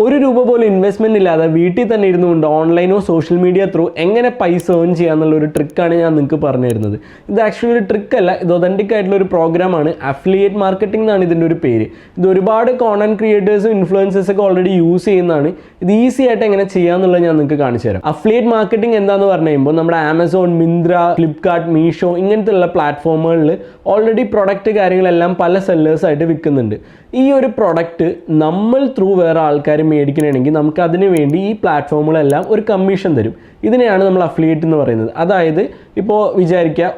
ഒരു രൂപ പോലും ഇൻവെസ്റ്റ്മെന്റ് ഇല്ലാതെ വീട്ടിൽ തന്നെ ഇരുന്നുകൊണ്ട് ഓൺലൈനോ സോഷ്യൽ മീഡിയ ത്രൂ എങ്ങനെ പൈസ ഏൺ ചെയ്യാന്നുള്ള ഒരു ട്രിക്കാണ് ഞാൻ നിങ്ങൾക്ക് പറഞ്ഞു തരുന്നത്. ഇത് ആക്ച്വലി ഒരു ട്രിക്കല്ല, ഇത് ഒതന്റിക് ആയിട്ടുള്ള ഒരു പ്രോഗ്രാമാണ്. അഫിലിയേറ്റ് മാർക്കറ്റിംഗ് എന്നാണ് ഇതിൻ്റെ ഒരു പേര്. ഇത് ഒരുപാട് കോണ്ടന്റ് ക്രിയേറ്റേഴ്സും ഇൻഫ്ലുവൻസേഴ്സ് ഒക്കെ ഓൾറെഡി യൂസ് ചെയ്യുന്നതാണ്. ഇത് ഈസി ആയിട്ട് എങ്ങനെ ചെയ്യാന്നുള്ളത് ഞാൻ നിങ്ങൾക്ക് കാണിച്ചു തരാം. അഫിലിയേറ്റ് മാർക്കറ്റിംഗ് എന്താന്ന് പറഞ്ഞു കഴിയുമ്പോൾ നമ്മുടെ ആമസോൺ, മിന്ത്ര, ഫ്ലിപ്കാർട്ട്, മീഷോ ഇങ്ങനത്തെ ഉള്ള പ്ലാറ്റ്ഫോമുകളിൽ ഓൾറെഡി പ്രൊഡക്റ്റ് കാര്യങ്ങളെല്ലാം പല സെല്ലേഴ്സായിട്ട് വിൽക്കുന്നുണ്ട്. ഈ ഒരു പ്രൊഡക്റ്റ് നമ്മൾ ത്രൂ വേറെ ആൾക്കാർ മേടിക്കണമെങ്കിൽ നമുക്ക് അതിന് വേണ്ടി ഈ പ്ലാറ്റ്ഫോമുകളെല്ലാം ഒരു കമ്മീഷൻ തരും. ഇതിനെയാണ് നമ്മൾ അഫിലിയേറ്റ് എന്ന് പറയുന്നത്. അതായത് ഇപ്പോൾ വിചാരിക്കുക,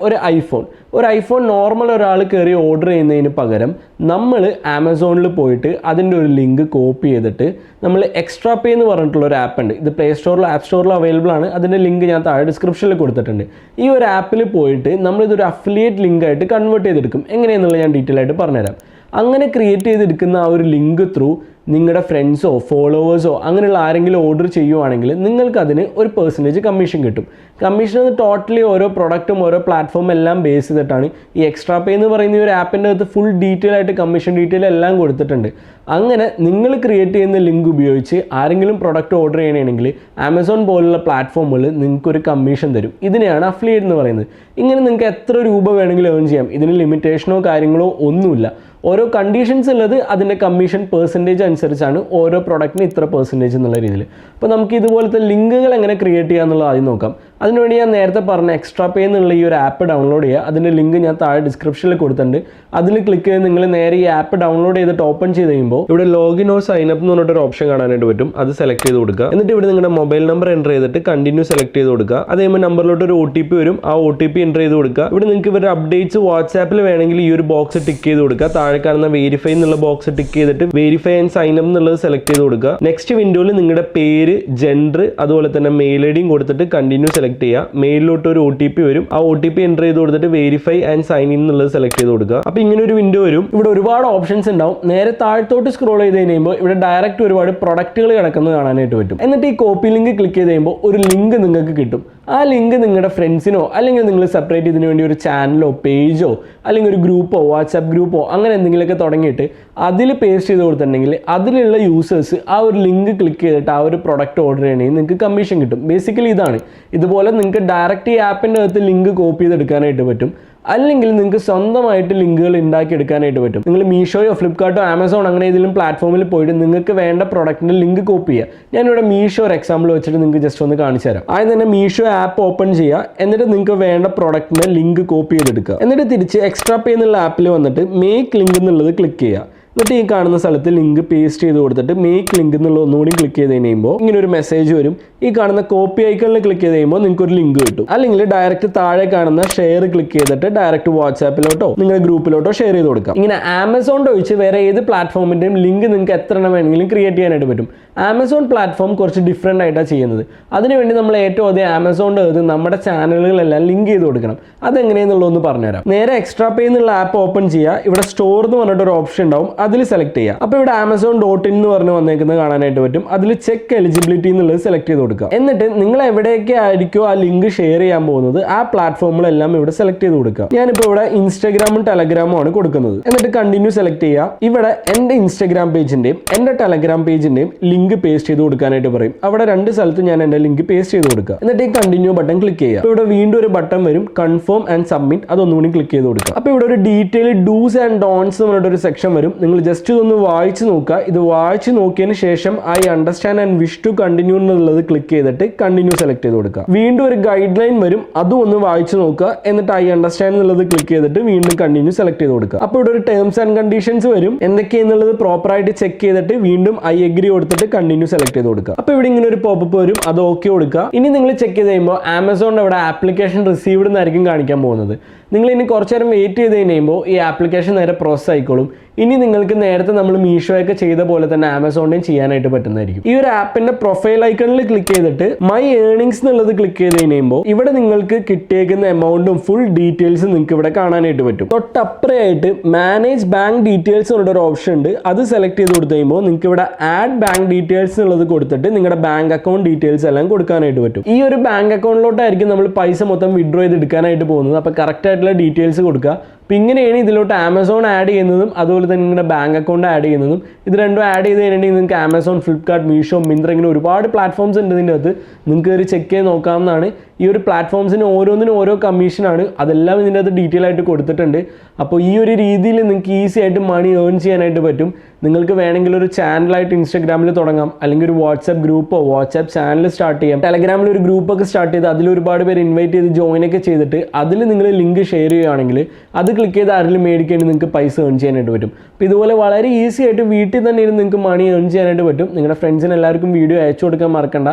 ഒരു ഐഫോൺ നോർമൽ ഒരാൾ കയറി ഓർഡർ ചെയ്യുന്നതിന് പകരം നമ്മൾ ആമസോണിൽ പോയിട്ട് അതിൻ്റെ ഒരു ലിങ്ക് കോപ്പി ചെയ്തിട്ട് നമ്മൾ എക്സ്ട്രാ പേ എന്ന് പറഞ്ഞിട്ടുള്ള ഒരു ആപ്പ് ഉണ്ട്. ഇത് പ്ലേ സ്റ്റോറിലും ആപ്പ് സ്റ്റോറിലും അവൈലബിൾ ആണ്. അതിൻ്റെ ലിങ്ക് ഞാൻ താഴെ ഡിസ്ക്രിപ്ഷനിൽ കൊടുത്തിട്ടുണ്ട്. ഈ ഒരു ആപ്പിൽ പോയിട്ട് നമ്മളിതൊരു അഫിലിയേറ്റ് ലിങ്ക് ആയിട്ട് കൺവേർട്ട് ചെയ്തെടുക്കും. എങ്ങനെയെന്നുള്ളത് ഞാൻ ഡീറ്റെയിൽ ആയിട്ട് പറഞ്ഞുതരാം. അങ്ങനെ ക്രിയേറ്റ് ചെയ്തെടുക്കുന്ന ആ ഒരു ലിങ്ക് ത്രൂ നിങ്ങളുടെ ഫ്രണ്ട്സോ ഫോളോവേഴ്സോ അങ്ങനെയുള്ള ആരെങ്കിലും ഓർഡർ ചെയ്യുവാണെങ്കിൽ നിങ്ങൾക്കതിന് ഒരു പെർസെൻറ്റേജ് കമ്മീഷൻ കിട്ടും. കമ്മീഷൻ ടോട്ടലി ഓരോ പ്രൊഡക്റ്റും ഓരോ പ്ലാറ്റ്ഫോം എല്ലാം ബേസ് ചെയ്തിട്ടാണ്. ഈ എക്സ്ട്രാ പേ എന്ന് പറയുന്ന ഈ ഒരു ആപ്പിൻ്റെ അകത്ത് ഫുൾ ഡീറ്റെയിൽ ആയിട്ട് കമ്മീഷൻ ഡീറ്റെയിൽ എല്ലാം കൊടുത്തിട്ടുണ്ട്. അങ്ങനെ നിങ്ങൾ ക്രിയേറ്റ് ചെയ്യുന്ന ലിങ്ക് ഉപയോഗിച്ച് ആരെങ്കിലും പ്രൊഡക്റ്റ് ഓർഡർ ചെയ്യണമെങ്കിൽ ആമസോൺ പോലുള്ള പ്ലാറ്റ്ഫോമുകളിൽ നിങ്ങൾക്കൊരു കമ്മീഷൻ തരും. ഇതിനെയാണ് അഫിലിയേറ്റ് എന്ന് പറയുന്നത്. ഇങ്ങനെ നിങ്ങൾക്ക് എത്ര രൂപ വേണമെങ്കിലും ഏൺ ചെയ്യാം. ഇതിന് ലിമിറ്റേഷനോ കാര്യങ്ങളോ ഒന്നുമില്ല. ഓരോ കണ്ടീഷൻസ് ഉള്ളത് അതിൻ്റെ കമ്മീഷൻ പെർസെൻറ്റേജ് അനുസരിച്ചാണ്. ഓരോ പ്രൊഡക്റ്റിന് ഇത്ര പെർസെൻറ്റേജ് എന്നുള്ള രീതിയിൽ. അപ്പോൾ നമുക്ക് ഇതുപോലത്തെ ലിങ്കുകൾ എങ്ങനെ ക്രിയേറ്റ് ചെയ്യുക എന്നുള്ളത് ആദ്യം നോക്കാം. അതിനുവേണ്ടി ഞാൻ നേരത്തെ പറഞ്ഞ എക്സ്ട്രാ പേ എന്നുള്ള ഈ ഒരു ആപ്പ് ഡൗൺലോഡ് ചെയ്യുക. അതിൻ്റെ ലിങ്ക് ഞാൻ താഴെ ഡിസ്ക്രിപ്ഷനിൽ കൊടുത്തിട്ടുണ്ട്. അതിൽ ക്ലിക്ക് ചെയ്ത് നിങ്ങൾ നേരെ ഈ ആപ്പ് ഡൗൺലോഡ് ചെയ്തിട്ട് ഓപ്പൺ ചെയ്ത് കഴിയുമ്പോൾ ഇവിടെ ലോഗിൻ ഓർ സൈൻ അപ്പ് എന്ന് പറഞ്ഞിട്ടൊരു ഓപ്ഷൻ കാണാനായിട്ട് പറ്റും. അത് സെലക്ട് ചെയ്ത് കൊടുക്കുക. എന്നിട്ട് ഇവിടെ നിങ്ങളുടെ മൊബൈൽ നമ്പർ എൻ്റർ ചെയ്തിട്ട് കണ്ടിന്യൂ സെലക്ട് ചെയ്ത് കൊടുക്കുക. അത് കഴിയുമ്പോൾ നമ്പറിലോട്ട് ഒരു OTP വരും. ആ OTP എൻ്റർ ചെയ്ത് കൊടുക്കുക. ഇവിടെ നിങ്ങൾക്ക് ഇവരുടെ അപ്ഡേറ്റ്സ് വാട്സാപ്പിൽ വേണമെങ്കിൽ ഈ ഒരു ബോക്സ് ടിക്ക് ചെയ്ത് കൊടുക്കുക. താഴെ കാണുന്ന വെരിഫൈ എന്നുള്ള ബോക്സ് ടിക്ക് ചെയ്തിട്ട് വെരിഫൈ ആൻഡ് സൈൻ അപ്പ് എന്നുള്ളത് സെലക്ട് ചെയ്ത് കൊടുക്കുക. നെക്സ്റ്റ് വിൻഡോയിൽ നിങ്ങളുടെ പേര്, ജെൻഡർ, അതുപോലെ തന്നെ മെയിൽ ഐഡിയും കൊടുത്തിട്ട് കണ്ടിന്യൂ സെലക്ട് ചെയ്യുക. മെയിലിലോട്ട് ഒരു OTP വരും. ആ OTP എൻ്റർ ചെയ്ത് കൊടുത്തിട്ട് വെരിഫൈ ആൻഡ് സൈൻ ഇൻ എന്നുള്ളത് സെലക്ട് ചെയ്ത് കൊടുക്കുക. അപ്പോൾ ഇങ്ങനെ ഒരു വിൻഡോ വരും. ഇവിടെ ഒരുപാട് ഓപ്ഷൻസ് ഉണ്ടാവും. നേരെ താഴത്തോട്ട് സ്ക്രോൾ ചെയ്ത് കഴിയുമ്പോൾ ഇവിടെ ഡയറക്റ്റ് ഒരുപാട് പ്രൊഡക്റ്റുകൾ കിടക്കുന്നത് കാണാനായിട്ട് പറ്റും. എന്നിട്ട് ഈ കോപ്പി ലിങ്ക് ക്ലിക്ക് ചെയ്ത് കഴിയുമ്പോൾ ഒരു ലിങ്ക് നിങ്ങൾക്ക് കിട്ടും. ആ ലിങ്ക് നിങ്ങളുടെ ഫ്രണ്ട്സിനോ അല്ലെങ്കിൽ നിങ്ങൾ സെപ്പറേറ്റ് ഇതിനു വേണ്ടി ഒരു ചാനലോ പേജോ അല്ലെങ്കിൽ ഒരു ഗ്രൂപ്പോ വാട്സാപ്പ് ഗ്രൂപ്പോ അങ്ങനെ എന്തെങ്കിലുമൊക്കെ തുടങ്ങിയിട്ട് അതിൽ പേസ്റ്റ് ചെയ്ത് കൊടുത്തിട്ടുണ്ടെങ്കിൽ അതിലുള്ള യൂസേഴ്സ് ആ ഒരു ലിങ്ക് ക്ലിക്ക് ചെയ്തിട്ട് ആ ഒരു പ്രൊഡക്റ്റ് ഓർഡർ ചെയ്യണമെങ്കിൽ നിങ്ങൾക്ക് കമ്മീഷൻ കിട്ടും. ബേസിക്കലി ഇതാണ്. ഇതുപോലെ നിങ്ങൾക്ക് ഡയറക്റ്റ് ഈ ആപ്പിൻ്റെ അകത്ത് ലിങ്ക് കോപ്പി ചെയ്തെടുക്കാനായിട്ട് പറ്റും. അല്ലെങ്കിൽ നിങ്ങൾക്ക് സ്വന്തമായിട്ട് ലിങ്കുകൾ ഉണ്ടാക്കിയെടുക്കാനായിട്ട് പറ്റും. നിങ്ങൾ മീഷോയോ ഫ്ലിപ്കാർട്ടോ ആമസോൺ അങ്ങനെ ഏതെങ്കിലും പ്ലാറ്റ്ഫോമിൽ പോയിട്ട് നിങ്ങൾക്ക് വേണ്ട പ്രൊഡക്റ്റിൻ്റെ ലിങ്ക് കോപ്പി ചെയ്യുക. ഞാനിവിടെ മീഷോ ഒരു എക്സാമ്പിൾ വെച്ചിട്ട് നിങ്ങൾക്ക് ജസ്റ്റ് ഒന്ന് കാണിച്ചു തരാം. ആദ്യം തന്നെ മീഷോ ആപ്പ് ഓപ്പൺ ചെയ്യുക. എന്നിട്ട് നിങ്ങൾക്ക് വേണ്ട പ്രൊഡക്റ്റിൻ്റെ ലിങ്ക് കോപ്പി ചെയ്തെടുക്കുക. എന്നിട്ട് തിരിച്ച് എക്സ്ട്രാ പേ എന്നുള്ള ആപ്പിൽ വന്നിട്ട് മേക്ക് ലിങ്ക് എന്നുള്ളത് ക്ലിക്ക് ചെയ്യുക. എന്നിട്ട് ഈ കാണുന്ന സ്ഥലത്ത് ലിങ്ക് പേസ്റ്റ് ചെയ്ത് കൊടുത്തിട്ട് മേക്ക് ലിങ്ക് എന്നുള്ള ഒന്നുകൂടി ക്ലിക്ക് ചെയ്ത് കഴിയുമ്പോൾ ഇങ്ങനെ ഒരു മെസ്സേജ് വരും. ഈ കാണുന്ന കോപ്പി ഐക്കണിൽ ക്ലിക്ക് ചെയ്ത് കഴിയുമ്പോൾ നിങ്ങൾക്ക് ഒരു ലിങ്ക് കിട്ടും. അല്ലെങ്കിൽ ഡയറക്റ്റ് താഴെ കാണുന്ന ഷെയർ ക്ലിക്ക് ചെയ്തിട്ട് ഡയറക്റ്റ് വാട്സാപ്പിലോട്ടോ നിങ്ങളുടെ ഗ്രൂപ്പിലോട്ടോ ഷെയർ ചെയ്ത് കൊടുക്കാം. ഇങ്ങനെ ആമസോണിൻ്റെ ഒഴിച്ച് വേറെ ഏത് പ്ലാറ്റ്ഫോമിൻ്റെയും ലിങ്ക് നിങ്ങൾക്ക് എത്ര എണ്ണം വേണമെങ്കിലും ക്രിയേറ്റ് ചെയ്യാനായിട്ട് പറ്റും. ആമസോൺ പ്ലാറ്റ്ഫോം കുറച്ച് ഡിഫറെൻ്റ് ആയിട്ടാണ് ചെയ്യുന്നത്. അതിനുവേണ്ടി നമ്മൾ ഏറ്റവും ആദ്യം ആമസോണിൻ്റെ അത് നമ്മുടെ ചാനലുകളെല്ലാം ലിങ്ക് ചെയ്ത് കൊടുക്കണം. അതെങ്ങനെയെന്നുള്ളതൊന്ന് പറഞ്ഞുതരാം. നേരെ എക്സ്ട്രാ പേ എന്നുള്ള ആപ്പ് ഓപ്പൺ ചെയ്യുക. ഇവിടെ സ്റ്റോർ എന്ന് പറഞ്ഞിട്ടൊരു ഓപ്ഷൻ ഉണ്ടാവും. അതിൽ സെലക്ട് ചെയ്യുക. അപ്പോൾ ഇവിടെ amazon.in എന്ന് പറഞ്ഞ് വന്നേക്കുന്നത് കാണാനായിട്ട് പറ്റും. അതിൽ ചെക്ക് എലിജിബിലിറ്റി എന്നുള്ളത് സെലക്ട് ചെയ്ത് കൊടുക്കുക. എന്നിട്ട് നിങ്ങൾ എവിടെയൊക്കെ ആയിരിക്കും ആ ലിങ്ക് ഷെയർ ചെയ്യാൻ പോകുന്നത് ആ പ്ലാറ്റ്ഫോമുകളെല്ലാം ഇവിടെ സെലക്ട് ചെയ്ത് കൊടുക്കുക. ഞാനിപ്പോൾ ഇവിടെ ഇൻസ്റ്റാഗ്രാമും ടെലഗ്രാമും ആണ് കൊടുക്കുന്നത്. എന്നിട്ട് കണ്ടിന്യൂ സെലക്ട് ചെയ്യുക. ഇവിടെ എൻ്റെ ഇൻസ്റ്റാഗ്രാം പേജിൻ്റെയും എൻ്റെ ടെലഗ്രാം പേജിൻ്റെയും ലിങ്ക് പേസ്റ്റ് ചെയ്ത് കൊടുക്കാനായിട്ട് പറയും. അവിടെ രണ്ട് സ്ഥലത്ത് ഞാൻ എൻ്റെ ലിങ്ക് പേസ്റ്റ് ചെയ്ത് കൊടുക്കുക. എന്നിട്ട് ഈ കണ്ടിന്യൂ ബട്ടൺ ക്ലിക്ക് ചെയ്യുക. അപ്പോൾ ഇവിടെ വീണ്ടും ഒരു ബട്ടൺ വരും, കൺഫേം ആൻഡ് സബ്മിറ്റ്. അതൊന്നുകൂടി ക്ലിക്ക് ചെയ്ത് കൊടുക്കുക. അപ്പോൾ ഇവിടെ ഒരു ഡീറ്റെയിൽ ഡൂസ് ആൻഡ് ഡോൺസ് എന്ന് പറഞ്ഞിട്ട് ഒരു സെക്ഷൻ വരും. നിങ്ങൾ ജസ്റ്റ് ഇതൊന്ന് വായിച്ച് നോക്കുക. ഇത് വായിച്ച് നോക്കിയതിന് ശേഷം I understand and wish to continue എന്നുള്ളത് ക്ലിക്ക് ചെയ്തിട്ട് കണ്ടിന്യൂ സെലക്ട് ചെയ്ത് കൊടുക്കുക. വീണ്ടും ഒരു ഗൈഡ് ലൈൻ വരും. അതും ഒന്ന് വായിച്ച് നോക്കുക. എന്നിട്ട് ഐ അണ്ടർസ്റ്റാൻഡ് എന്നുള്ളത് ക്ലിക്ക് ചെയ്തിട്ട് വീണ്ടും കണ്ടിന്യൂ സെലക്ട് ചെയ്ത് കൊടുക്കുക. അപ്പോൾ ഇവിടെ ഒരു ടേംസ് ആൻഡ് കണ്ടീഷൻസ് വരും. എന്തൊക്കെയെന്നുള്ളത് പ്രോപ്പറായിട്ട് ചെക്ക് ചെയ്തിട്ട് വീണ്ടും ഐ അഗ്രി കൊടുത്തിട്ട് കണ്ടിന്യൂ സെലക്ട് ചെയ്ത് കൊടുക്കുക. അപ്പോൾ ഇവിടെ ഇങ്ങനെ ഒരു പോപ്പപ്പ് വരും. അത് ഓക്കെ കൊടുക്കുക. ഇനി നിങ്ങൾ ചെക്ക് ചെയ്ത് കഴിയുമ്പോൾ ആമസോണിൻ്റെ അവിടെ ആപ്ലിക്കേഷൻ റിസീവ്ഡ് എന്നായിരിക്കും കാണിക്കാൻ പോകുന്നത്. നിങ്ങൾ ഇനി കുറച്ച് നേരം വെയിറ്റ് ചെയ്ത് കഴിയുമ്പോൾ ഈ ആപ്ലിക്കേഷൻ നേരെ പ്രോസസ് ആയിക്കോളും. ഇനി നിങ്ങൾക്ക് നേരത്തെ നമ്മൾ മീഷോയൊക്കെ ചെയ്ത പോലെ തന്നെ ആമസോണിൻ്റെയും ചെയ്യാനായിട്ട് പറ്റുന്നതായിരിക്കും. ഈ ഒരു ആപ്പിന്റെ പ്രൊഫൈൽ ഐക്കണിൽ ക്ലിക്ക് ചെയ്തിട്ട് മൈ ഏർണിംഗ്സ് എന്നുള്ളത് ക്ലിക്ക് ചെയ്ത് കഴിയുമ്പോൾ ഇവിടെ നിങ്ങൾക്ക് കിട്ടിയേക്കുന്ന എമൗണ്ടും ഫുൾ ഡീറ്റെയിൽസ് നിങ്ങൾക്ക് ഇവിടെ കാണാനായിട്ട് പറ്റും. തൊട്ടപ്പുറയായിട്ട് മാനേജ് ബാങ്ക് ഡീറ്റെയിൽസ് എന്നുള്ള ഒരു ഓപ്ഷൻ ഉണ്ട്. അത് സെലക്ട് ചെയ്ത് കൊടുത്തു കഴിയുമ്പോൾ നിങ്ങൾക്ക് ഇവിടെ ആഡ് ബാങ്ക് ഡീറ്റെയിൽസ് എന്നുള്ളത് കൊടുത്തിട്ട് നിങ്ങളുടെ ബാങ്ക് അക്കൗണ്ട് ഡീറ്റെയിൽസ് എല്ലാം കൊടുക്കാനായിട്ട് പറ്റും. ഈ ഒരു ബാങ്ക് അക്കൗണ്ടിലോട്ടായിരിക്കും നമ്മൾ പൈസ മൊത്തം വിഡ്രോ ചെയ്ത് എടുക്കാനായിട്ട് പോകുന്നത്. അപ്പോൾ കറക്റ്റ് ആയിട്ടുള്ള ഡീറ്റെയിൽസ് കൊടുക്കുക. അപ്പോൾ ഇങ്ങനെയാണ് ഇതിലോട്ട് ആമസോൺ ആഡ് ചെയ്യുന്നതും അതുപോലെ തന്നെ നിങ്ങളുടെ ബാങ്ക് അക്കൗണ്ട് ആഡ് ചെയ്യുന്നതും. ഇത് രണ്ടും ആഡ് ചെയ്ത് കഴിഞ്ഞിട്ടുണ്ടെങ്കിൽ നിങ്ങൾക്ക് ആമസോൺ, ഫ്ലിപ്കാർട്ട്, മീഷോ, മിന്ത്ര ഇങ്ങനെ ഒരുപാട് പ്ലാറ്റ്ഫോംസ് ഉണ്ട് ഇതിൻ്റെ അകത്ത്. നിങ്ങൾക്ക് കയറി ചെക്ക് ചെയ്ത് നോക്കാവുന്നതാണ്. ഈ ഒരു പ്ലാറ്റ്ഫോംസിന് ഓരോന്നിനും ഓരോ കമ്മീഷനാണ്, അതെല്ലാം ഇതിൻ്റെ അകത്ത് ഡീറ്റെയിൽ ആയിട്ട് കൊടുത്തിട്ടുണ്ട്. അപ്പോൾ ഈ ഒരു രീതിയിൽ നിങ്ങൾക്ക് ഈസി ആയിട്ട് മണി ഏൺ ചെയ്യാനായിട്ട് പറ്റും. നിങ്ങൾക്ക് വേണമെങ്കിൽ ഒരു ചാനലായിട്ട് ഇൻസ്റ്റാഗ്രാമിൽ തുടങ്ങാം, അല്ലെങ്കിൽ ഒരു വാട്സാപ്പ് ഗ്രൂപ്പോ വാട്സാപ്പ് ചാനൽ സ്റ്റാർട്ട് ചെയ്യാം. ടെലഗ്രാമിൽ ഒരു ഗ്രൂപ്പൊക്കെ സ്റ്റാർട്ട് ചെയ്ത് അതിൽ ഒരുപാട് പേര് ഇൻവൈറ്റ് ചെയ്ത് ജോയിനൊക്കെ ചെയ്തിട്ട് അതിൽ നിങ്ങൾ ലിങ്ക് ഷെയർ ചെയ്യുകയാണെങ്കിൽ അത് ക്ലിക്ക് ചെയ്ത് ആരെങ്കിലും മേടിക്കുകയാണെങ്കിൽ നിങ്ങൾക്ക് പൈസ ഏൺ ചെയ്യാനായിട്ട് പറ്റും. അപ്പോൾ ഇതുപോലെ വളരെ ഈസി ആയിട്ട് വീട്ടിൽ തന്നെ ഇരുന്ന് നിങ്ങൾക്ക് മണി ഏൺ ചെയ്യാനായിട്ട് പറ്റും. നിങ്ങളുടെ ഫ്രണ്ട്സിന് എല്ലാവർക്കും വീഡിയോ അയച്ചു കൊടുക്കാൻ മറക്കണ്ട.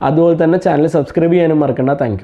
അതുപോലെ തന്നെ ചാനൽ സബ്സ്ക്രൈബ് ചെയ്യാനും മറക്കണ്ട. താങ്ക്